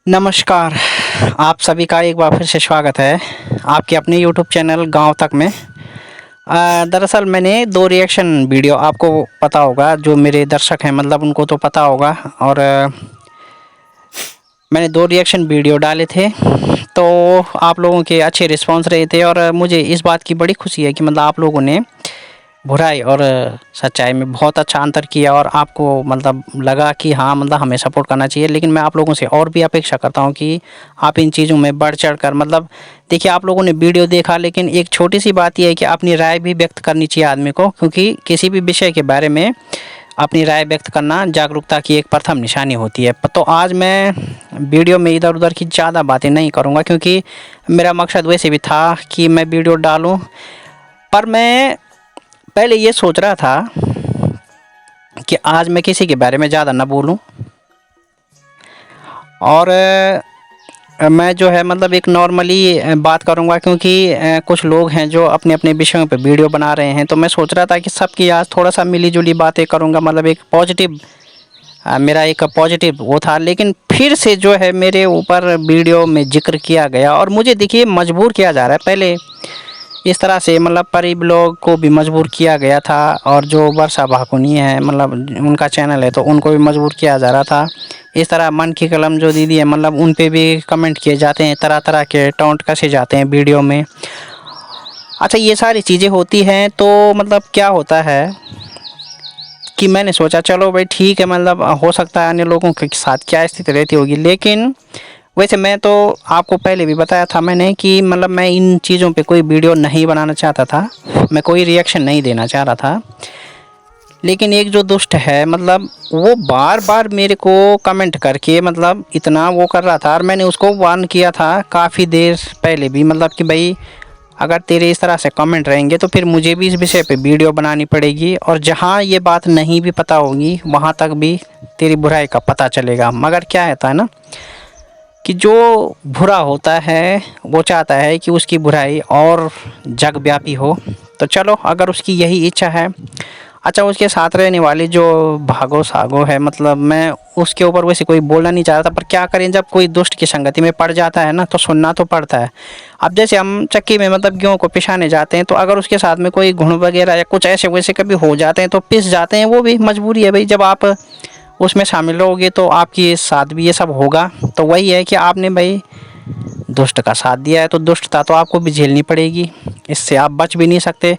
नमस्कार। आप सभी का एक बार फिर से स्वागत है आपके अपने यूट्यूब चैनल गांव तक में। दरअसल मैंने दो रिएक्शन वीडियो, आपको पता होगा जो मेरे दर्शक हैं मतलब उनको तो पता होगा, और मैंने दो रिएक्शन वीडियो डाले थे तो आप लोगों के अच्छे रिस्पांस रहे थे। और मुझे इस बात की बड़ी खुशी है कि मतलब आप लोगों ने बुराई और सच्चाई में बहुत अच्छा अंतर किया और आपको मतलब लगा कि हाँ मतलब हमें सपोर्ट करना चाहिए। लेकिन मैं आप लोगों से और भी अपेक्षा करता हूँ कि आप इन चीज़ों में बढ़ चढ़ कर मतलब देखिए, आप लोगों ने वीडियो देखा, लेकिन एक छोटी सी बात यह है कि अपनी राय भी व्यक्त करनी चाहिए आदमी को, क्योंकि किसी भी विषय के बारे में अपनी राय व्यक्त करना जागरूकता की एक प्रथम निशानी होती है। तो आज मैं वीडियो में इधर उधर की ज़्यादा बातें नहीं करूँगा, क्योंकि मेरा मकसद वैसे भी था कि मैं वीडियो डालूँ। पर मैं पहले ये सोच रहा था कि आज मैं किसी के बारे में ज़्यादा ना बोलूं, और मैं जो है मतलब एक नॉर्मली बात करूंगा, क्योंकि कुछ लोग हैं जो अपने अपने विषयों पे वीडियो बना रहे हैं। तो मैं सोच रहा था कि सबकी आज थोड़ा सा मिली जुली बातें करूंगा, मतलब एक पॉजिटिव, मेरा एक पॉजिटिव वो था। लेकिन फिर से जो है मेरे ऊपर वीडियो में जिक्र किया गया और मुझे देखिए मजबूर किया जा रहा है। पहले इस तरह से मतलब परी ब्लॉग को भी मजबूर किया गया था, और जो वर्षा भाकुनी है मतलब उनका चैनल है तो उनको भी मजबूर किया जा रहा था। इस तरह मन की कलम जो दीदी है मतलब उन पे भी कमेंट किए जाते हैं, तरह तरह के टॉन्ट कसे जाते हैं वीडियो में। अच्छा, ये सारी चीज़ें होती हैं तो मतलब क्या होता है कि मैंने सोचा चलो भाई ठीक है, मतलब हो सकता है अन्य लोगों के साथ क्या स्थिति रहती होगी। लेकिन वैसे मैं तो आपको पहले भी बताया था मैंने कि मतलब मैं इन चीज़ों पे कोई वीडियो नहीं बनाना चाहता था, मैं कोई रिएक्शन नहीं देना चाह रहा था। लेकिन एक जो दुष्ट है मतलब वो बार बार मेरे को कमेंट करके मतलब इतना वो कर रहा था, और मैंने उसको वार्न किया था काफ़ी देर पहले भी, मतलब कि भाई अगर तेरे इस तरह से कमेंट रहेंगे तो फिर मुझे भी इस विषय पे वीडियो बनानी पड़ेगी, और जहाँ ये बात नहीं भी पता होगी वहाँ तक भी तेरी बुराई का पता चलेगा। मगर क्या रहता है ना कि जो बुरा होता है वो चाहता है कि उसकी बुराई और जगव्यापी हो। तो चलो, अगर उसकी यही इच्छा है। अच्छा, उसके साथ रहने वाली जो भागो सागो है मतलब मैं उसके ऊपर वैसे कोई बोलना नहीं चाह रहा था, पर क्या करें, जब कोई दुष्ट की संगति में पड़ जाता है ना तो सुनना तो पड़ता है। अब जैसे हम चक्की में मतलब गेहूँ को पिसाने जाते हैं, तो अगर उसके साथ में कोई घुन वगैरह या कुछ ऐसे वैसे कभी हो जाते हैं तो पिस जाते हैं, वो भी मजबूरी है भाई। जब आप उसमें शामिल रहोगे तो आपके साथ भी ये सब होगा। तो वही है कि आपने भाई दुष्ट का साथ दिया है तो दुष्टता तो आपको भी झेलनी पड़ेगी, इससे आप बच भी नहीं सकते।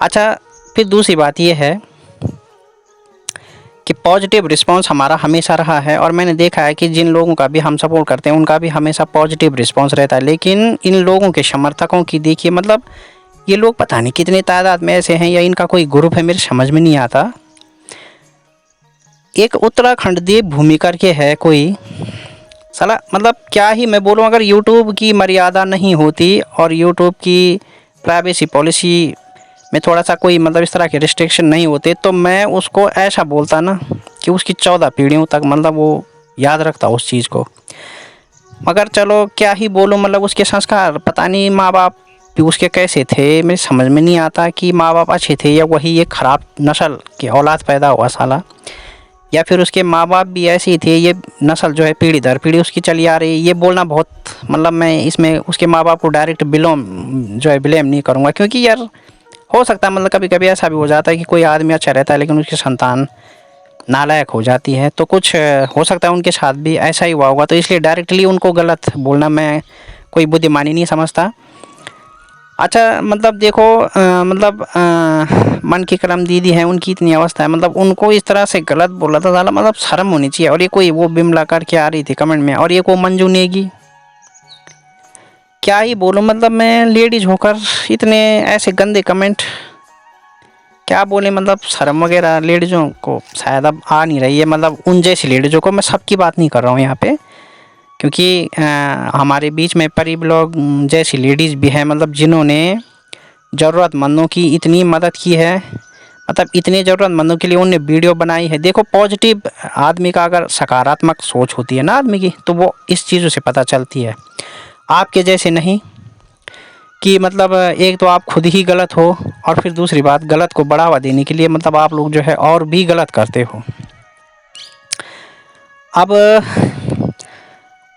अच्छा, फिर दूसरी बात ये है कि पॉजिटिव रिस्पांस हमारा हमेशा रहा है, और मैंने देखा है कि जिन लोगों का भी हम सपोर्ट करते हैं उनका भी हमेशा पॉजिटिव रिस्पांस रहता है। लेकिन इन लोगों के समर्थकों की देखिए मतलब ये लोग पता नहीं कितने तादाद में ऐसे हैं, या इनका कोई ग्रुप है, मेरे समझ में नहीं आता। एक उत्तराखंड देवभूमि करके है कोई, साला मतलब क्या ही मैं बोलूँ, अगर यूट्यूब की मर्यादा नहीं होती और यूट्यूब की प्राइवेसी पॉलिसी में थोड़ा सा कोई मतलब इस तरह के रिस्ट्रिक्शन नहीं होते तो मैं उसको ऐसा बोलता ना कि उसकी 14 पीढ़ियों तक मतलब वो याद रखता उस चीज़ को। मगर चलो क्या ही बोलूँ, मतलब उसके संस्कार पता नहीं माँ बाप भी उसके कैसे थे, मेरे समझ में नहीं आता कि माँ बाप अच्छे थे या वही एक ख़राब नस्ल के औलाद पैदा हुआ साला, या फिर उसके माँ बाप भी ऐसे ही थे। ये नस्ल जो है पीढ़ी दर पीढ़ी उसकी चली आ रही है। ये बोलना बहुत मतलब मैं इसमें उसके माँ बाप को डायरेक्ट बिलोम जो है ब्लेम नहीं करूँगा, क्योंकि यार हो सकता है मतलब कभी कभी ऐसा भी हो जाता है कि कोई आदमी अच्छा रहता है लेकिन उसकी संतान नालायक हो जाती है, तो कुछ हो सकता है उनके साथ भी ऐसा ही हुआ होगा। तो इसलिए डायरेक्टली उनको गलत बोलना मैं कोई बुद्धिमानी नहीं समझता। अच्छा, मतलब देखो मतलब मन की कलम दीदी है, उनकी इतनी अवस्था है मतलब उनको इस तरह से गलत बोला था साला, मतलब शर्म होनी चाहिए। और ये कोई वो बिमला करके आ रही थी कमेंट में, और ये को मंजू नेगी, क्या ही बोलूँ मतलब मैं लेडीज होकर इतने ऐसे गंदे कमेंट क्या बोले, मतलब शर्म वगैरह लेडीज़ों को शायद अब आ नहीं रही है। मतलब उन जैसी लेडीज़ों को, मैं सबकी बात नहीं कर रहा हूँ यहाँ पे, क्योंकि हमारे बीच में परी ब्लॉग जैसी लेडीज़ भी हैं मतलब जिन्होंने ज़रूरतमंदों की इतनी मदद की है, मतलब इतने ज़रूरतमंदों के लिए उन्होंने वीडियो बनाई है। देखो, पॉजिटिव आदमी का अगर सकारात्मक सोच होती है ना आदमी की, तो वो इस चीज़ों से पता चलती है, आपके जैसे नहीं कि मतलब एक तो आप खुद ही गलत हो, और फिर दूसरी बात गलत को बढ़ावा देने के लिए मतलब आप लोग जो है और भी गलत करते हो। अब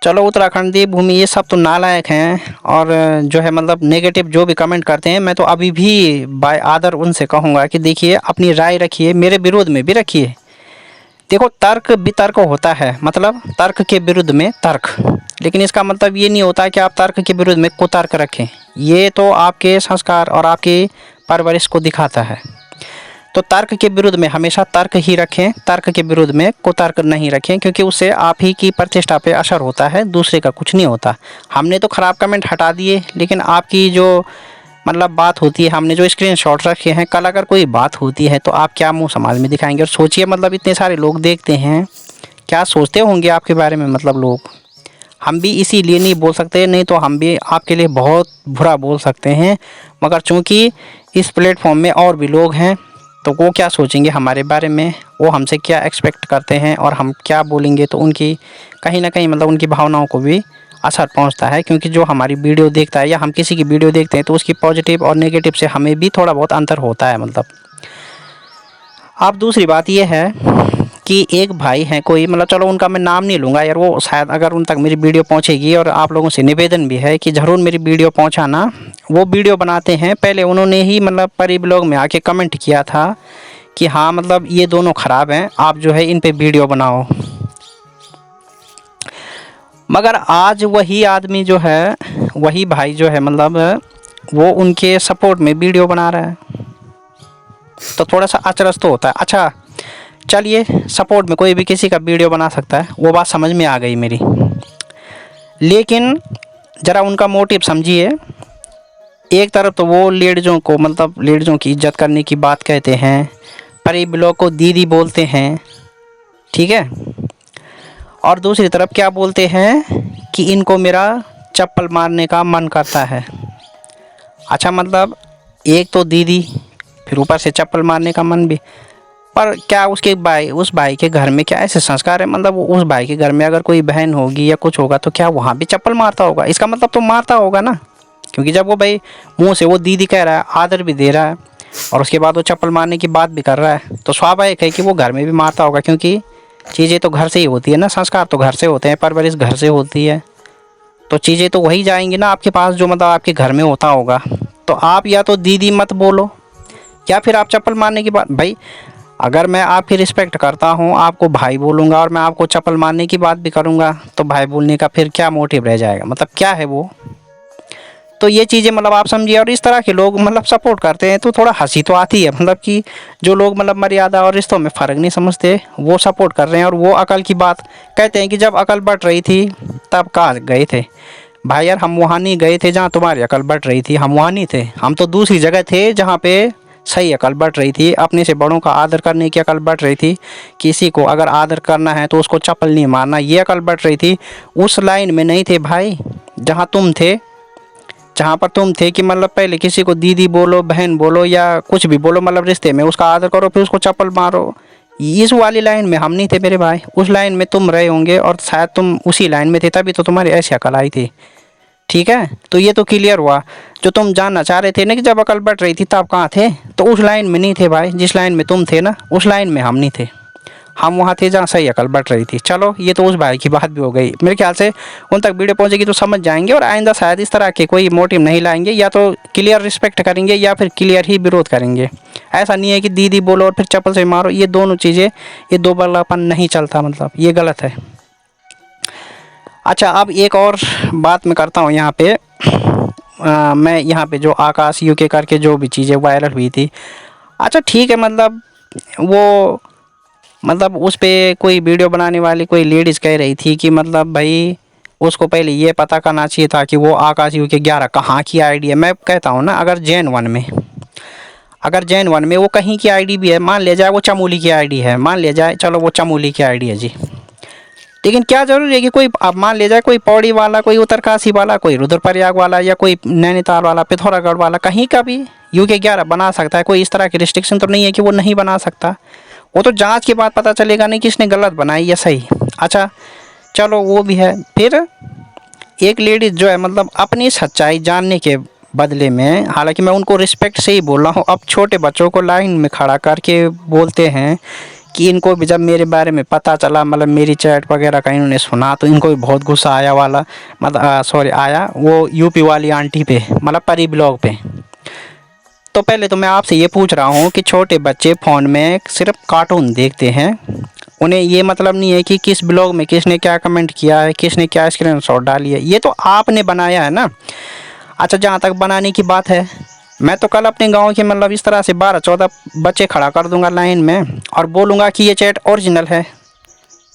चलो उत्तराखंड देवभूमि ये सब तो नालायक हैं, और जो है मतलब नेगेटिव जो भी कमेंट करते हैं, मैं तो अभी भी बाय आदर उनसे कहूँगा कि देखिए अपनी राय रखिए, मेरे विरोध में भी रखिए। देखो तर्क वितर्क होता है, मतलब तर्क के विरुद्ध में तर्क, लेकिन इसका मतलब ये नहीं होता कि आप तर्क के विरुद्ध में कुतर्क रखें। ये तो आपके संस्कार और आपकी परवरिश को दिखाता है। तो तर्क के विरुद्ध में हमेशा तर्क ही रखें, तर्क के विरुद्ध में कुतर्क नहीं रखें, क्योंकि उससे आप ही की प्रतिष्ठा पे असर होता है, दूसरे का कुछ नहीं होता। हमने तो ख़राब कमेंट हटा दिए, लेकिन आपकी जो मतलब बात होती है, हमने जो स्क्रीनशॉट रखे हैं, कल अगर कोई बात होती है तो आप क्या मुंह समाज में दिखाएंगे। और सोचिए मतलब इतने सारे लोग देखते हैं, क्या सोचते होंगे आपके बारे में मतलब लोग। हम भी इसीलिए नहीं बोल सकते, नहीं तो हम भी आपके लिए बहुत बुरा बोल सकते हैं, मगर चूँकि इस प्लेटफॉर्म में और भी लोग हैं, तो वो क्या सोचेंगे हमारे बारे में, वो हमसे क्या एक्सपेक्ट करते हैं, और हम क्या बोलेंगे तो उनकी कहीं ना कहीं मतलब उनकी भावनाओं को भी असर पहुंचता है। क्योंकि जो हमारी वीडियो देखता है या हम किसी की वीडियो देखते हैं, तो उसकी पॉजिटिव और नेगेटिव से हमें भी थोड़ा बहुत अंतर होता है मतलब। अब दूसरी बात ये है कि एक भाई हैं कोई, मतलब चलो उनका मैं नाम नहीं लूँगा यार, वो शायद अगर उन तक मेरी वीडियो पहुंचेगी, और आप लोगों से निवेदन भी है कि ज़रूर मेरी वीडियो पहुंचाना। वो वीडियो बनाते हैं, पहले उन्होंने ही मतलब परी ब्लॉग में आके कमेंट किया था कि हाँ मतलब ये दोनों ख़राब हैं, आप जो है इन पे वीडियो बनाओ। मगर आज वही आदमी जो है, वही भाई जो है मतलब वो उनके सपोर्ट में वीडियो बना रहा है, तो थोड़ा सा अचरज तो होता है। अच्छा चलिए, सपोर्ट में कोई भी किसी का वीडियो बना सकता है, वो बात समझ में आ गई मेरी, लेकिन ज़रा उनका मोटिव समझिए। एक तरफ तो वो लेडीज़ों को मतलब लेडीज़ों की इज्जत करने की बात कहते हैं, परी ब्लॉग को दीदी बोलते हैं, ठीक है, और दूसरी तरफ क्या बोलते हैं कि इनको मेरा चप्पल मारने का मन करता है। अच्छा मतलब एक तो दीदी, फिर ऊपर से चप्पल मारने का मन भी। पर क्या उस भाई के घर में क्या ऐसे संस्कार है, मतलब उस भाई के घर में अगर कोई बहन होगी या कुछ होगा तो क्या वहाँ भी चप्पल मारता होगा? इसका मतलब तो मारता होगा ना, क्योंकि जब वो भाई मुंह से वो दीदी कह रहा है, आदर भी दे रहा है, और उसके बाद वो चप्पल मारने की बात भी कर रहा है, तो स्वाभाविक है कि वो घर में भी मारता होगा। क्योंकि चीज़ें तो घर से ही होती है ना, संस्कार तो घर से होते हैं, परवरिश घर से होती है, तो चीज़ें तो वही जाएंगी ना आपके पास जो मतलब आपके घर में होता होगा। तो आप या तो दीदी मत बोलो, या फिर आप चप्पल मारने की बात। भाई अगर मैं आपकी रिस्पेक्ट करता हूँ, आपको भाई बोलूँगा, और मैं आपको चप्पल मारने की बात भी करूँगा, तो भाई बोलने का फिर क्या मोटिव रह जाएगा, मतलब क्या है वो। तो ये चीज़ें मतलब आप समझिए। और इस तरह के लोग मतलब सपोर्ट करते हैं तो थोड़ा हंसी तो आती है, मतलब कि जो लोग मतलब मर्यादा और रिश्तों में फ़र्क नहीं समझते, वो सपोर्ट कर रहे हैं। और वो अकल की बात कहते हैं कि जब अकल बढ़ रही थी तब कहाँ गए थे। भाई यार हम वहाँ नहीं गए थे जहाँ तुम्हारी अकल बढ़ रही थी, हम वहाँ नहीं थे, हम तो दूसरी जगह थे जहाँ पे सही अकल बढ़ रही थी, अपने से बड़ों का आदर करने की अकल बढ़ रही थी। किसी को अगर आदर करना है तो उसको चप्पल नहीं मारना, ये अकल बढ़ रही थी। उस लाइन में नहीं थे भाई जहाँ तुम थे, जहाँ पर तुम थे कि मतलब पहले किसी को दीदी बोलो, बहन बोलो, या कुछ भी बोलो, मतलब रिश्ते में उसका आदर करो, फिर उसको चप्पल मारो। इस वाली लाइन में हम नहीं थे मेरे भाई, उस लाइन में तुम रहे होंगे, और शायद तुम उसी लाइन में थे, तभी तो तुम्हारी ऐसी अकल आई थी। ठीक है, तो ये तो क्लियर हुआ। जो तुम जानना चाह रहे थे ना कि जब अकल बढ़ रही थी तब कहाँ थे, तो उस लाइन में नहीं थे भाई, जिस लाइन में तुम थे ना उस लाइन में हम नहीं थे, हम वहाँ थे जहाँ सही अकल बढ़ रही थी। चलो ये तो उस भाई की बात भी हो गई, मेरे ख्याल से उन तक वीडियो पहुँचेगी तो समझ जाएंगे, और आइंदा शायद इस तरह के कोई मोटिव नहीं लाएंगे, या तो क्लियर रिस्पेक्ट करेंगे या फिर क्लियर ही विरोध करेंगे। ऐसा नहीं है कि दीदी बोलो और फिर चप्पल से मारो, ये दोनों चीज़ें, ये दो बल्लापन नहीं चलता, मतलब ये गलत है। अच्छा अब एक और बात मैं करता हूँ यहाँ पे। मैं यहाँ पे जो आकाश यूके करके जो भी चीज़ें वायरल हुई थी, अच्छा ठीक है, मतलब उस पे कोई वीडियो बनाने वाली कोई लेडीज़ कह रही थी कि मतलब भाई उसको पहले ये पता करना चाहिए था कि वो आकाश यूके 11 कहाँ की आईडी है। मैं कहता हूँ ना, अगर जैन वन में वो कहीं की आईडी भी है, मान लिया जाए वो चमोली की आईडी है, मान लिया जाए चलो वो चमोली की आईडी है जी, लेकिन क्या जरूरी है कि कोई, अब मान लिया जाए कोई पौड़ी वाला, कोई उत्तरकाशी वाला, कोई रुद्रप्रयाग वाला, या कोई नैनीताल वाला, पिथौरागढ़ वाला, कहीं का भी यूके 11 बना सकता है। कोई इस तरह की रिस्ट्रिक्शन तो नहीं है कि वो नहीं बना सकता। वो तो जांच के बाद पता चलेगा नहीं कि इसने गलत बनाई या सही। अच्छा चलो वो भी है। फिर एक लेडीज़ जो है मतलब अपनी सच्चाई जानने के बदले में, हालांकि मैं उनको रिस्पेक्ट से ही बोल रहा हूँ, अब छोटे बच्चों को लाइन में खड़ा करके बोलते हैं कि इनको भी जब मेरे बारे में पता चला, मतलब मेरी चैट वगैरह का इन्होंने सुना, तो इनको भी बहुत गुस्सा आया वाला, मतलब सॉरी आया वो यूपी वाली आंटी पे, मतलब परी ब्लॉग पे। तो पहले तो मैं आपसे ये पूछ रहा हूँ कि छोटे बच्चे फ़ोन में सिर्फ कार्टून देखते हैं, उन्हें ये मतलब नहीं है कि किस ब्लॉग में किसने क्या कमेंट किया है, किसने क्या स्क्रीनशॉट डाली है, ये तो आपने बनाया है ना। अच्छा, जहाँ तक बनाने की बात है, मैं तो कल अपने गांव के मतलब इस तरह से 12-14 बच्चे खड़ा कर दूंगा लाइन में और बोलूँगा कि ये चैट ओरिजिनल है,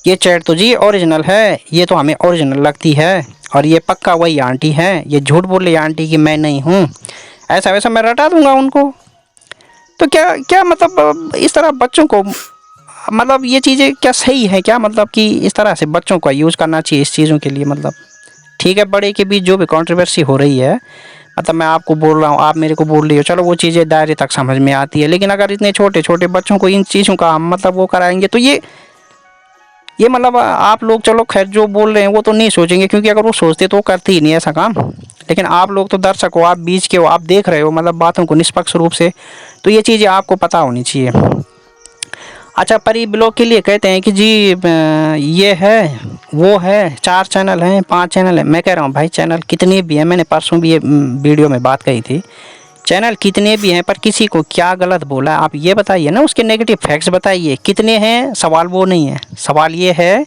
ये चैट तो जी ओरिजिनल है, ये तो हमें ओरिजिनल लगती है, और ये पक्का वही आंटी है, ये झूठ बोल रही आंटी कि मैं नहीं हूँ, ऐसा वैसा मैं रटा दूंगा उनको। तो क्या क्या मतलब इस तरह बच्चों को, मतलब ये चीज़ें क्या सही है क्या, मतलब कि इस तरह से बच्चों का यूज़ करना चाहिए इस चीज़ों के लिए? मतलब ठीक है, बड़े के बीच जो भी कंट्रोवर्सी हो रही है, मतलब मैं आपको बोल रहा हूँ, आप मेरे को बोल रही हो, चलो वो चीज़ें दायरे तक समझ में आती है, लेकिन अगर इतने छोटे छोटे बच्चों को इन चीज़ों का हम मतलब वो कराएंगे, तो ये मतलब आप लोग, चलो खैर जो बोल रहे हैं वो तो नहीं सोचेंगे, क्योंकि अगर वो सोचते तो करते ही नहीं ऐसा काम। लेकिन आप लोग तो दर्शक हो, आप बीच के हो, आप देख रहे हो मतलब बातों को निष्पक्ष रूप से, तो ये चीज़ें आपको पता होनी चाहिए। अच्छा, परी ब्लॉग के लिए कहते हैं कि जी ये है वो है, 4 चैनल हैं 5 चैनल हैं। मैं कह रहा हूँ भाई चैनल कितने भी हैं, मैंने परसों भी ये वीडियो में बात कही थी, चैनल कितने भी हैं पर किसी को क्या गलत बोला आप ये बताइए ना, उसके नेगेटिव फैक्ट्स बताइए कितने हैं। सवाल वो नहीं है, सवाल ये है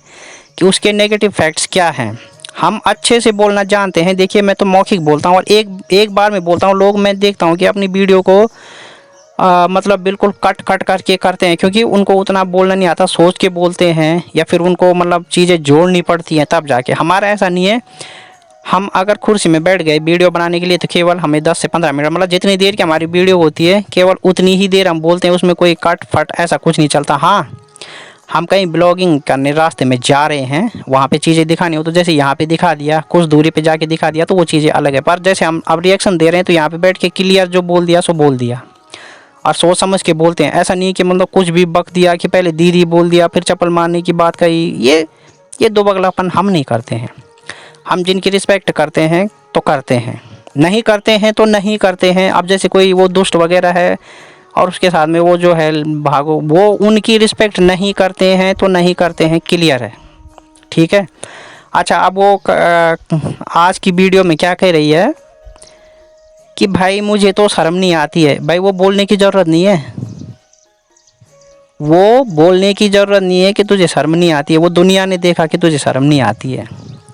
कि उसके नेगेटिव फैक्ट्स क्या हैं। हम अच्छे से बोलना जानते हैं, देखिए मैं तो मौखिक बोलता हूँ और एक एक बार में बोलता हूँ। लोग मैं देखता हूँ कि अपनी वीडियो को मतलब बिल्कुल कट कट करके करते हैं, क्योंकि उनको उतना बोलना नहीं आता, सोच के बोलते हैं या फिर उनको मतलब चीज़ें जोड़नी पड़ती हैं तब जाके। हमारा ऐसा नहीं है, हम अगर कुर्सी में बैठ गए वीडियो बनाने के लिए तो केवल हमें 10 से 15 मिनट, मतलब जितनी देर की हमारी वीडियो होती है केवल उतनी ही देर हम बोलते हैं, उसमें कोई कट फट ऐसा कुछ नहीं चलता। हाँ, हम कहीं ब्लॉगिंग करने रास्ते में जा रहे हैं, वहाँ पे चीज़ें दिखानी हो तो जैसे यहाँ पे दिखा दिया, कुछ दूरी पे जाके दिखा दिया, तो वो चीज़ें अलग है। पर जैसे हम अब रिएक्शन दे रहे हैं तो यहाँ पे बैठ के क्लियर जो बोल दिया सो बोल दिया, और सोच समझ के बोलते हैं। ऐसा नहीं कि मतलब कुछ भी बक दिया कि पहले दीदी बोल दिया फिर चप्पल मारने की बात कही, ये दो बगलापन हम नहीं करते हैं। हम जिनकी रिस्पेक्ट करते हैं तो करते हैं, नहीं करते हैं तो नहीं करते हैं। अब जैसे कोई वो दुष्ट वगैरह है और उसके साथ में वो जो है भागो, वो उनकी रिस्पेक्ट नहीं करते हैं तो नहीं करते हैं, क्लियर है, ठीक है। अच्छा, अब वो आज की वीडियो में क्या कह रही है कि भाई मुझे तो शर्म नहीं आती है। भाई वो बोलने की ज़रूरत नहीं है, वो बोलने की ज़रूरत नहीं है कि तुझे शर्म नहीं आती है, वो दुनिया ने देखा कि तुझे शर्म नहीं आती है,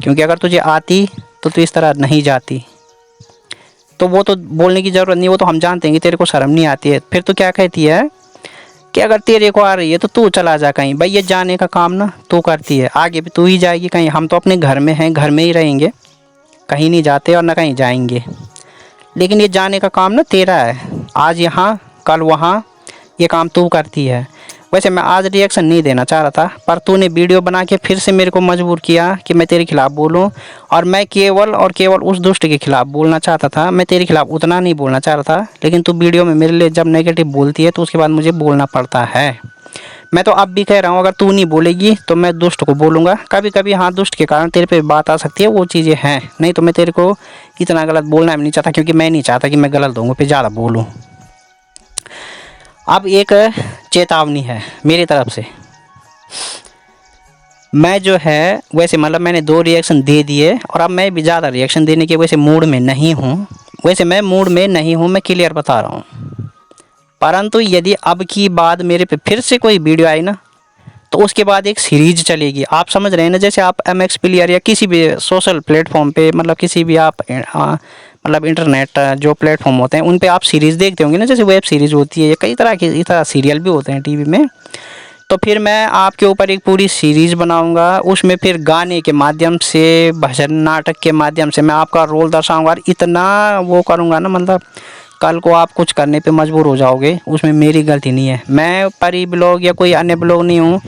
क्योंकि अगर तुझे आती तो तू इस तरह नहीं जाती। तो वो तो बोलने की ज़रूरत नहीं, वो तो हम जानते हैं कि तेरे को शर्म नहीं आती है। फिर तो क्या कहती है कि अगर तेरे को आ रही है तो तू चला जा कहीं। भाई ये जाने का काम ना तू करती है, आगे भी तू ही जाएगी कहीं। हम तो अपने घर में हैं, घर में ही रहेंगे, कहीं नहीं जाते और ना कहीं जाएंगे। लेकिन ये जाने का काम ना तेरा है, आज यहाँ कल वहाँ, ये काम तू करती है। वैसे मैं आज रिएक्शन नहीं देना चाह रहा था, पर तूने वीडियो बना के फिर से मेरे को मजबूर किया कि मैं तेरे खिलाफ़ बोलूं, और मैं केवल और केवल उस दुष्ट के खिलाफ़ बोलना चाहता था, मैं तेरे खिलाफ़ उतना नहीं बोलना चाह रहा था। लेकिन तू वीडियो में मेरे लिए जब नेगेटिव बोलती है तो उसके बाद मुझे बोलना पड़ता है। मैं तो अब भी कह रहा हूँ, अगर तू नहीं बोलेगी तो मैं दुष्ट को बोलूँगा। कभी कभी हाँ, दुष्ट के कारण तेरे पे बात आ सकती है, वो चीज़ें हैं, नहीं तो मैं तेरे को इतना गलत बोलना भी नहीं चाहता, क्योंकि मैं नहीं चाहता कि मैं गलत लोगों पे ज़्यादा बोलूँ। अब एक चेतावनी है मेरी तरफ से, मैं जो है वैसे मतलब मैंने 2 रिएक्शन दे दिए और अब मैं भी ज़्यादा रिएक्शन देने के वैसे मूड में नहीं हूँ। वैसे मैं मूड में नहीं हूँ, मैं क्लियर बता रहा हूँ। परंतु यदि अब की बाद मेरे पे फिर से कोई वीडियो आई ना, तो उसके बाद एक सीरीज चलेगी। आप समझ रहे हैं ना, जैसे आप MX प्लेयर या किसी भी सोशल प्लेटफॉर्म पे, मतलब किसी भी आप मतलब इंटरनेट जो प्लेटफॉर्म होते हैं उन पे आप सीरीज़ देखते होंगे ना, जैसे वेब सीरीज़ होती है या कई तरह की इस तरह सीरियल भी होते हैं टीवी में। तो फिर मैं आपके ऊपर एक पूरी सीरीज़ बनाऊंगा, उसमें फिर गाने के माध्यम से, भजन नाटक के माध्यम से मैं आपका रोल दर्शाऊंगा, और इतना वो करूंगा ना, मतलब कल को आप कुछ करने पे मजबूर हो जाओगे, उसमें मेरी गलती नहीं है। मैं परी ब्लॉग या कोई अन्य ब्लॉग नहीं हूँ,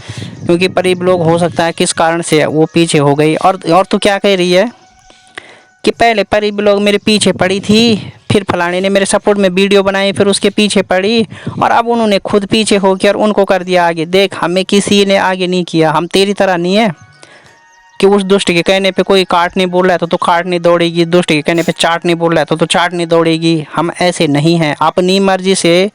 क्योंकि परी ब्लॉग हो सकता है किस कारण से वो पीछे हो गई। और तो क्या कह रही है कि पहले परी ब्लॉग मेरे पीछे पड़ी थी, फिर फलाने ने मेरे सपोर्ट में वीडियो बनाई, फिर उसके पीछे पड़ी, और अब उन्होंने खुद पीछे हो गया और उनको कर दिया आगे। देख, हमें किसी ने आगे नहीं किया, हम तेरी तरह नहीं है कि उस दुष्ट के कहने पे कोई काट नहीं बोल रहा है तो काट नहीं दौड़ेगी, दुष्ट के कहने पे चाट नहीं बोल रहा है तो चाट नहीं दौड़ेगी। हम ऐसे नहीं हैं, अपनी मर्जी से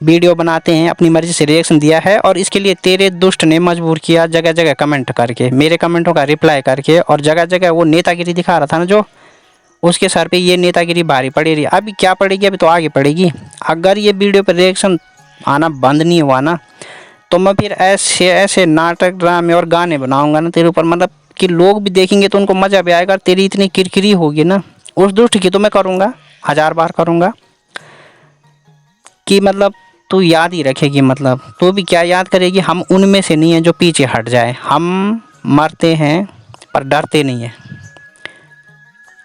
वीडियो बनाते हैं, अपनी मर्ज़ी से रिएक्शन दिया है और इसके लिए तेरे दुष्ट ने मजबूर किया जगह जगह कमेंट करके, मेरे कमेंटों का रिप्लाई करके, और जगह जगह वो नेतागिरी दिखा रहा था ना जो, उसके सर पे ये नेतागिरी भारी पड़ी रही। अभी क्या पड़ेगी, अभी तो आगे पड़ेगी। अगर ये वीडियो पर रिएक्शन आना बंद नहीं हुआ ना, तो मैं फिर ऐसे ऐसे नाटक ड्रामे और गाने बनाऊंगा ना तेरे ऊपर, मतलब कि लोग भी देखेंगे तो उनको मज़ा भी आएगा। तेरी इतनी किरकिरी होगी ना, उस दुष्ट की तो मैं करूँगा, 1000 बार करूँगा, कि मतलब तू याद ही रखेगी। मतलब तू भी क्या याद करेगी, हम उनमें से नहीं हैं जो पीछे हट जाए। हम मरते हैं पर डरते नहीं हैं,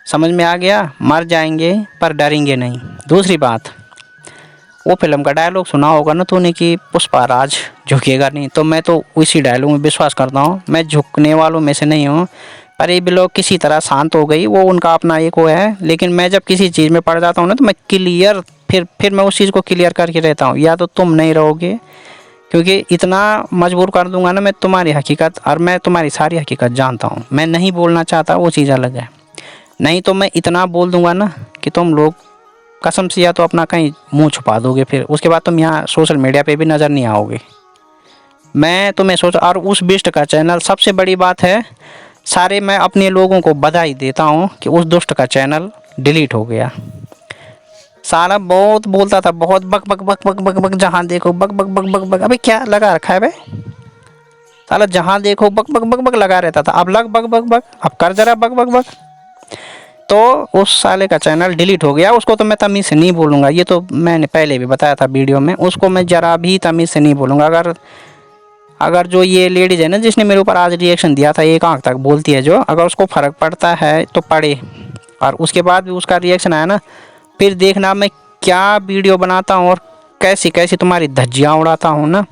समझ में आ गया? मर जाएंगे पर डरेंगे नहीं। दूसरी बात, वो फिल्म का डायलॉग सुना होगा ना तूने कि पुष्पाराज झुकेगा नहीं, तो मैं तो उसी डायलॉग में विश्वास करता हूँ। मैं झुकने वालों में से नहीं हूँ, पर ये भी लोग किसी तरह शांत हो गई, वो उनका अपना एक वो है। लेकिन मैं जब किसी चीज़ में पड़ जाता हूँ ना, तो मैं क्लियर फिर मैं उस चीज़ को क्लियर करके रहता हूँ। या तो तुम नहीं रहोगे, क्योंकि इतना मजबूर कर दूंगा ना मैं तुम्हारी हकीकत, और मैं तुम्हारी सारी हकीकत जानता हूँ। मैं नहीं बोलना चाहता, वो चीज़ अलग है। नहीं तो मैं इतना बोल दूंगा ना कि तुम लोग कसम से या तो अपना कहीं मुंह छुपा दोगे, फिर उसके बाद तुम यहाँ सोशल मीडिया पे भी नज़र नहीं आओगे। मैं तुम्हें सोच, और उस बिष्ट का चैनल, सबसे बड़ी बात है, सारे मैं अपने लोगों को बधाई देता हूँ कि उस दुष्ट का चैनल डिलीट हो गया। साला बहुत बोलता था, बहुत बक बक बक बक बक बक, जहाँ देखो बक बक बक बक बक। अबे क्या लगा रखा है बे? साला जहाँ देखो बक बक बक बक लगा रहता था, अब लग बक बक बक, अब कर जरा बक बक बक। तो उस साले का चैनल डिलीट हो गया। उसको तो मैं तमीज़ से नहीं बोलूँगा, ये तो मैंने पहले भी बताया था वीडियो में। उसको मैं ज़रा भी तमीज़ से नहीं बोलूँगा। अगर जो ये लेडीज़ है ना जिसने मेरे ऊपर आज रिएक्शन दिया था, एक आंख तक बोलती है जो, अगर उसको फ़र्क पड़ता है तो पड़े, और उसके बाद भी उसका रिएक्शन आया ना, फिर देखना मैं क्या वीडियो बनाता हूँ और कैसी कैसी तुम्हारी धज्जियाँ उड़ाता हूँ ना,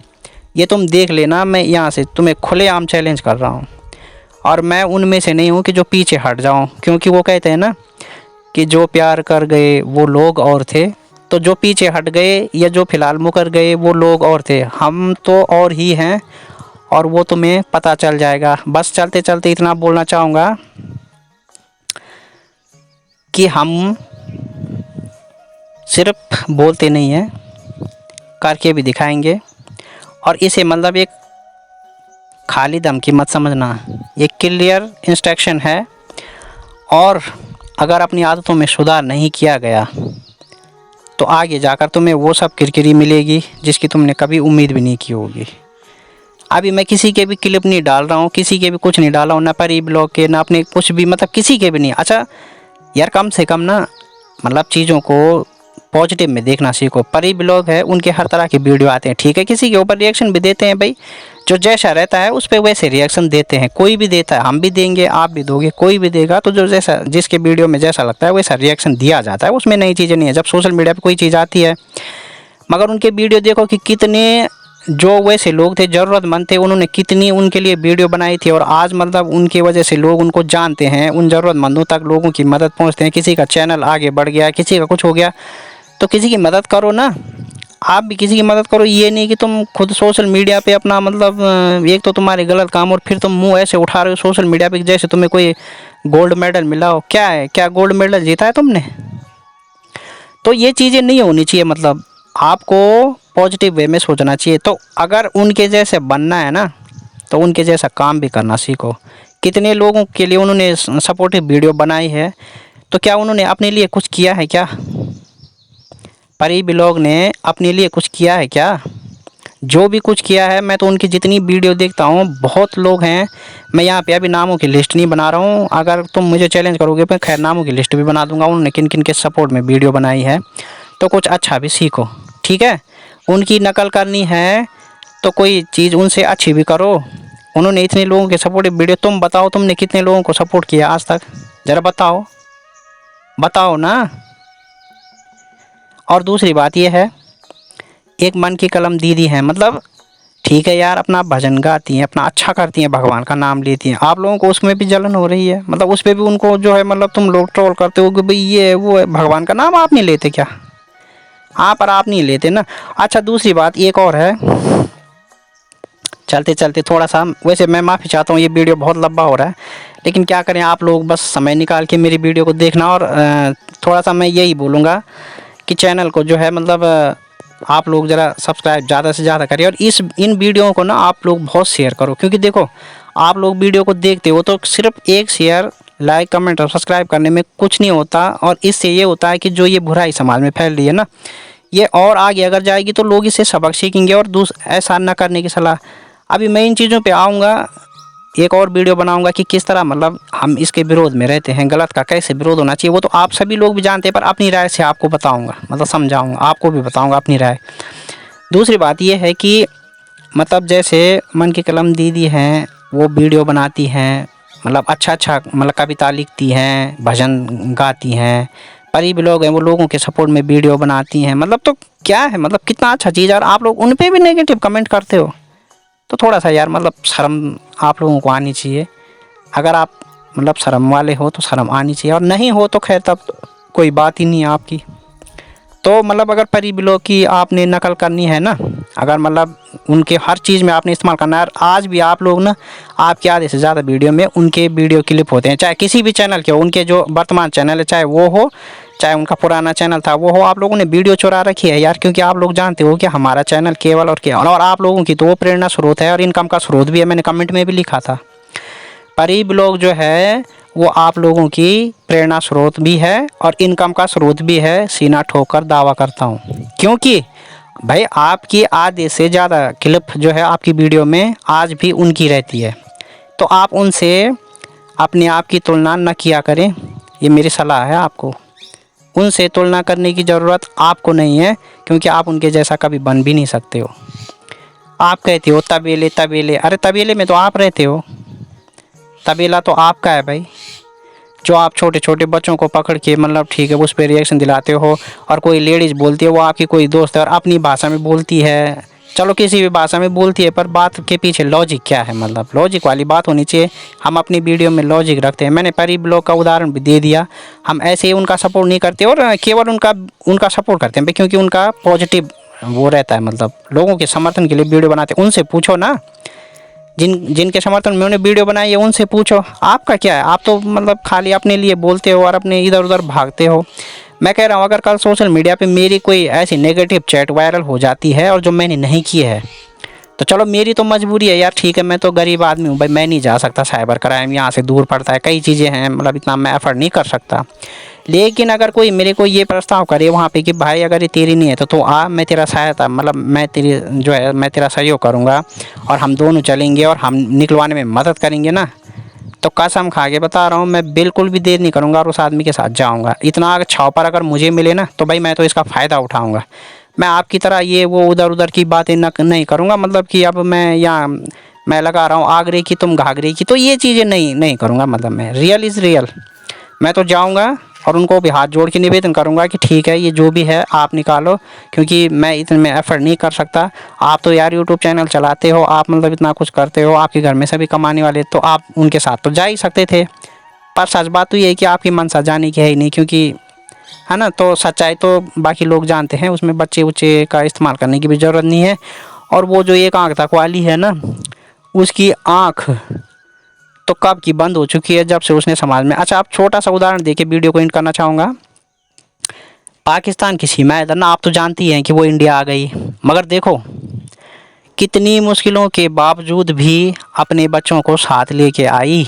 ये तुम देख लेना। मैं यहाँ से तुम्हें खुलेआम चैलेंज कर रहा हूँ, और मैं उनमें से नहीं हूँ कि जो पीछे हट जाऊँ। क्योंकि वो कहते हैं ना कि जो प्यार कर गए वो लोग और थे, तो जो पीछे हट गए या जो फ़िलहाल मुकर गए वो लोग और थे, हम तो और ही हैं, और वो तुम्हें पता चल जाएगा। बस चलते चलते इतना बोलना चाहूँगा कि हम सिर्फ बोलते नहीं हैं, करके भी दिखाएंगे। और इसे मतलब एक खाली दम की मत समझना, ये क्लियर इंस्ट्रक्शन है। और अगर अपनी आदतों में सुधार नहीं किया गया तो आगे जाकर तुम्हें वो सब किरकिरी मिलेगी जिसकी तुमने कभी उम्मीद भी नहीं की होगी। अभी मैं किसी के भी क्लिप नहीं डाल रहा हूँ, किसी के भी कुछ नहीं डाला हूँ, ना परी ब्लॉग के, ना अपने कुछ भी, मतलब किसी के भी नहीं। अच्छा यार, कम से कम ना मतलब चीज़ों को पॉजिटिव में देखना सीखो। परी ब्लॉग है, उनके हर तरह के वीडियो आते हैं, ठीक है, किसी के ऊपर रिएक्शन भी देते हैं भाई, जो जैसा रहता है उस पर वैसे रिएक्शन देते हैं। कोई भी देता है, हम भी देंगे, आप भी दोगे, कोई भी देगा, तो जो जैसा जिसके वीडियो में जैसा लगता है वैसा रिएक्शन दिया जाता है, उसमें नई चीज़ें नहीं है। जब सोशल मीडिया पर कोई चीज़ आती है, मगर उनके वीडियो देखो कि कितने जो वैसे लोग थे, ज़रूरतमंद थे, उन्होंने कितनी उनके लिए वीडियो बनाई थी, और आज मतलब उनकी वजह से लोग उनको जानते हैं, उन ज़रूरतमंदों तक लोगों की मदद पहुंचते हैं। किसी का चैनल आगे बढ़ गया, किसी का कुछ हो गया, तो किसी की मदद करो ना, आप भी किसी की मदद करो। ये नहीं कि तुम खुद सोशल मीडिया पे अपना मतलब एक तो तुम्हारे गलत काम, और फिर तुम मुंह ऐसे उठा रहे हो सोशल मीडिया पे जैसे तुम्हें कोई गोल्ड मेडल मिला हो। क्या है, क्या गोल्ड मेडल जीता है तुमने? तो ये चीज़ें नहीं होनी चाहिए। मतलब आपको पॉजिटिव वे में सोचना चाहिए। तो अगर उनके जैसे बनना है ना, तो उनके जैसा काम भी करना सीखो। कितने लोगों के लिए उन्होंने सपोर्टिव वीडियो बनाई है, तो क्या उन्होंने अपने लिए कुछ किया है क्या? परी ब्लॉग ने अपने लिए कुछ किया है क्या? जो भी कुछ किया है, मैं तो उनकी जितनी वीडियो देखता हूँ, बहुत लोग हैं, मैं यहाँ पे अभी नामों की लिस्ट नहीं बना रहा हूँ। अगर तुम मुझे चैलेंज करोगे मैं खैर नामों की लिस्ट भी बना दूंगा, उन्होंने किन किन के सपोर्ट में वीडियो बनाई है। तो कुछ अच्छा भी सीखो, ठीक है? उनकी नकल करनी है तो कोई चीज़ उनसे अच्छी भी करो। उन्होंने इतने लोगों के सपोर्टिव वीडियो, तुम बताओ तुमने कितने लोगों को सपोर्ट किया आज तक, ज़रा बताओ, बताओ ना। और दूसरी बात यह है, एक मन की कलम दीदी हैं, मतलब ठीक है यार, अपना भजन गाती हैं, अपना अच्छा करती हैं, भगवान का नाम लेती हैं, आप लोगों को उसमें भी जलन हो रही है। मतलब उस पर भी उनको जो है, मतलब तुम लोग ट्रोल करते हो कि भाई ये है वो है, भगवान का नाम आप नहीं लेते क्या? हाँ, पर आप नहीं लेते ना। अच्छा दूसरी बात एक और है, चलते चलते थोड़ा सा, वैसे मैं माफ़ी चाहता हूँ, ये वीडियो बहुत लंबा हो रहा है, लेकिन क्या करें, आप लोग बस समय निकाल के मेरी वीडियो को देखना। और थोड़ा सा मैं यही बोलूँगा कि चैनल को जो है मतलब आप लोग ज़रा सब्सक्राइब ज़्यादा से ज़्यादा करिए और इन वीडियो को ना आप लोग बहुत शेयर करो, क्योंकि देखो आप लोग वीडियो को देखते हो तो सिर्फ एक शेयर, लाइक, कमेंट और सब्सक्राइब करने में कुछ नहीं होता, और इससे ये होता है कि जो ये बुराई समाज में फैल रही है ना, ये और आगे अगर जाएगी तो लोग इससे सबक सीखेंगे और ऐसा ना करने की सलाह। अभी मैं इन चीज़ों पे आऊँगा, एक और वीडियो बनाऊंगा कि किस तरह मतलब हम इसके विरोध में रहते हैं, गलत का कैसे विरोध होना चाहिए वो तो आप सभी लोग भी जानते हैं, पर अपनी राय से आपको बताऊंगा, मतलब समझाऊंगा, आपको भी बताऊंगा अपनी राय। दूसरी बात ये है कि मतलब जैसे मन की कलम दीदी हैं, वो वीडियो बनाती हैं, मतलब अच्छा अच्छा मतलब कविता लिखती हैं, भजन गाती हैं, परी भी लोग हैं वो लोगों के सपोर्ट में वीडियो बनाती हैं, मतलब तो क्या है, मतलब कितना अच्छा चीज़ है, और आप लोग उन पर भी नेगेटिव कमेंट करते हो, तो थोड़ा सा यार मतलब शर्म आप लोगों को आनी चाहिए। अगर आप मतलब शर्म वाले हो तो शर्म आनी चाहिए, और नहीं हो तो खैर तब कोई बात ही नहीं है आपकी। तो मतलब अगर परी ब्लॉग की आपने नकल करनी है ना, अगर मतलब उनके हर चीज़ में आपने इस्तेमाल करना है, और आज भी आप लोग ना आपके आधे से ज़्यादा वीडियो में उनके वीडियो क्लिप होते हैं, चाहे किसी भी चैनल के हो, उनके जो वर्तमान चैनल है चाहे वो हो, चाहे उनका पुराना चैनल था वो हो, आप लोगों ने वीडियो चुरा रखी है यार, क्योंकि आप लोग जानते हो कि हमारा चैनल केवल और केवल, और आप लोगों की तो वो प्रेरणा स्रोत है और इनकम का स्रोत भी है, मैंने कमेंट में भी लिखा था। परी ब्लॉग जो है वो आप लोगों की प्रेरणा स्रोत भी है और इनकम का स्रोत भी है, सीना ठोकर दावा करता हूँ, क्योंकि भाई आपकी आधे से ज़्यादा क्लिप जो है आपकी वीडियो में आज भी उनकी रहती है, तो आप उनसे अपने आप की तुलना न किया करें, ये मेरी सलाह है आपको। उनसे तुलना करने की ज़रूरत आपको नहीं है, क्योंकि आप उनके जैसा कभी बन भी नहीं सकते हो। आप कहते हो तबेले तबेले, अरे तबेले में तो आप रहते हो, तबेला तो आपका है भाई। जो आप छोटे छोटे बच्चों को पकड़ के मतलब ठीक है उस पर रिएक्शन दिलाते हो, और कोई लेडीज़ बोलती है वो आपकी कोई दोस्त है और अपनी भाषा में बोलती है, चलो किसी भी भाषा में बोलती है, पर बात के पीछे लॉजिक क्या है, मतलब लॉजिक वाली बात होनी चाहिए। हम अपनी वीडियो में लॉजिक रखते हैं, मैंने परी ब्लॉग का उदाहरण भी दे दिया। हम ऐसे ही उनका सपोर्ट नहीं करते और केवल उनका सपोर्ट करते हैं भाई, क्योंकि उनका पॉजिटिव वो रहता है, मतलब लोगों के समर्थन के लिए वीडियो बनाते हैं। उनसे पूछो ना, जिनके समर्थन में उन्हें वीडियो बनाई है उनसे पूछो, आपका क्या है, आप तो मतलब खाली अपने लिए बोलते हो और अपने इधर उधर भागते हो। मैं कह रहा हूँ अगर कल सोशल मीडिया पे मेरी कोई ऐसी नेगेटिव चैट वायरल हो जाती है और जो मैंने नहीं की है, तो चलो मेरी तो मजबूरी है यार, ठीक है मैं तो गरीब आदमी हूँ भाई, मैं नहीं जा सकता, साइबर क्राइम यहाँ से दूर पड़ता है, कई चीज़ें हैं, मतलब इतना मैं एफर्ट नहीं कर सकता। लेकिन अगर कोई मेरे को ये प्रस्ताव करे वहाँ पे कि भाई अगर ये तेरी नहीं है तो आ, मैं तेरा सहायता मतलब मैं तेरी जो है मैं तेरा सहयोग करूँगा और हम दोनों चलेंगे और हम निकलवाने में मदद करेंगे ना, तो कसम खा के बता रहा हूँ मैं बिल्कुल भी देर नहीं करूँगा और उस आदमी के साथ जाऊँगा। इतना छाव अगर मुझे मिले ना तो भाई मैं तो इसका फ़ायदा उठाऊँगा। मैं आपकी तरह ये वो उधर उधर की बातें नहीं करूँगा, मतलब कि अब मैं यहाँ मैं लगा रहा हूँ आगरे की तुम घाघरे की, तो ये चीज़ें नहीं करूँगा। मतलब मैं रियल इज़ रियल, मैं तो जाऊँगा और उनको भी हाथ जोड़ के निवेदन करूँगा कि ठीक है ये जो भी है आप निकालो, क्योंकि मैं इतने में एफर्ट नहीं कर सकता। आप तो यार यूट्यूब चैनल चलाते हो, आप मतलब इतना कुछ करते हो, आपके घर में सभी कमाने वाले, तो आप उनके साथ तो जा ही सकते थे। पर सच बात तो ये है कि आपकी मनसा जाने की है ही नहीं, क्योंकि है ना, तो सच्चाई तो बाकी लोग जानते हैं, उसमें बच्चे उच्चे का इस्तेमाल करने की भी ज़रूरत नहीं है। और वो जो एक आँख तक वाली है ना, उसकी आँख तो कब की बंद हो चुकी है, जब से उसने समाज में। अच्छा आप छोटा सा उदाहरण देके वीडियो को एंड करना चाहूँगा। पाकिस्तान की सीमा इधर ना, आप तो जानती हैं कि वो इंडिया आ गई, मगर देखो कितनी मुश्किलों के बावजूद भी अपने बच्चों को साथ लेके आई।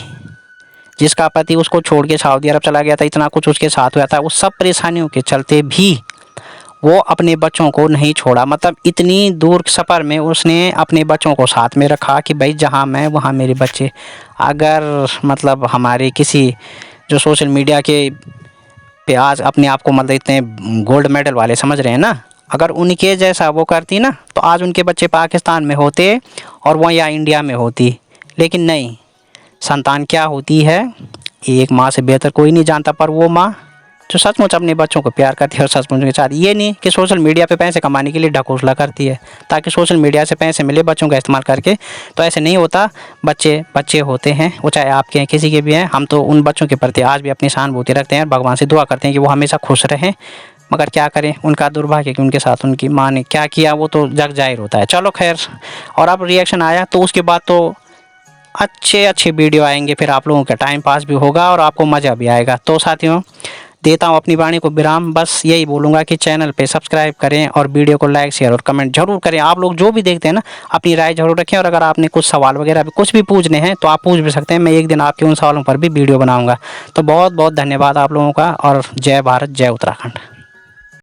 जिसका पति उसको छोड़ के सऊदी अरब चला गया था, इतना कुछ उसके साथ हुआ था, उस सब परेशानियों के चलते भी वो अपने बच्चों को नहीं छोड़ा। मतलब इतनी दूर सफ़र में उसने अपने बच्चों को साथ में रखा कि भाई जहाँ मैं वहाँ मेरे बच्चे। अगर मतलब हमारे किसी जो सोशल मीडिया के पे आज अपने आप को मतलब इतने गोल्ड मेडल वाले समझ रहे हैं ना, अगर उनके जैसा वो करती ना तो आज उनके बच्चे पाकिस्तान में होते और वो या इंडिया में होती। लेकिन नहीं, संतान क्या होती है एक माँ से बेहतर कोई नहीं जानता, पर वो माँ जो सचमुच अपने बच्चों को प्यार करती है और सचमुच उनके साथ, ये नहीं कि सोशल मीडिया पे पैसे कमाने के लिए ढकोसला करती है ताकि सोशल मीडिया से पैसे मिले बच्चों का इस्तेमाल करके। तो ऐसे नहीं होता, बच्चे बच्चे होते हैं, वो चाहे आपके हैं किसी के भी हैं। हम तो उन बच्चों के प्रति आज भी अपनी सहानुभूति रखते हैं, भगवान से दुआ करते हैं कि वो हमेशा खुश रहें। मगर क्या करें, उनका दुर्भाग्य कि उनके साथ उनकी माँ ने क्या किया वो तो जग जाहिर होता है। चलो खैर, और अब रिएक्शन आया तो उसके बाद तो अच्छे वीडियो आएंगे, फिर आप लोगों का टाइम पास भी होगा और आपको मज़ा भी आएगा। तो साथियों देता हूँ अपनी वाणी को विराम। बस यही बोलूँगा कि चैनल पे सब्सक्राइब करें और वीडियो को लाइक शेयर और कमेंट जरूर करें। आप लोग जो भी देखते हैं ना, अपनी राय जरूर रखें, और अगर आपने कुछ सवाल वगैरह भी कुछ भी पूछने हैं तो आप पूछ भी सकते हैं। मैं एक दिन आपके उन सवालों पर भी वीडियो बनाऊँगा। तो बहुत बहुत धन्यवाद आप लोगों का, और जय भारत जय उत्तराखंड।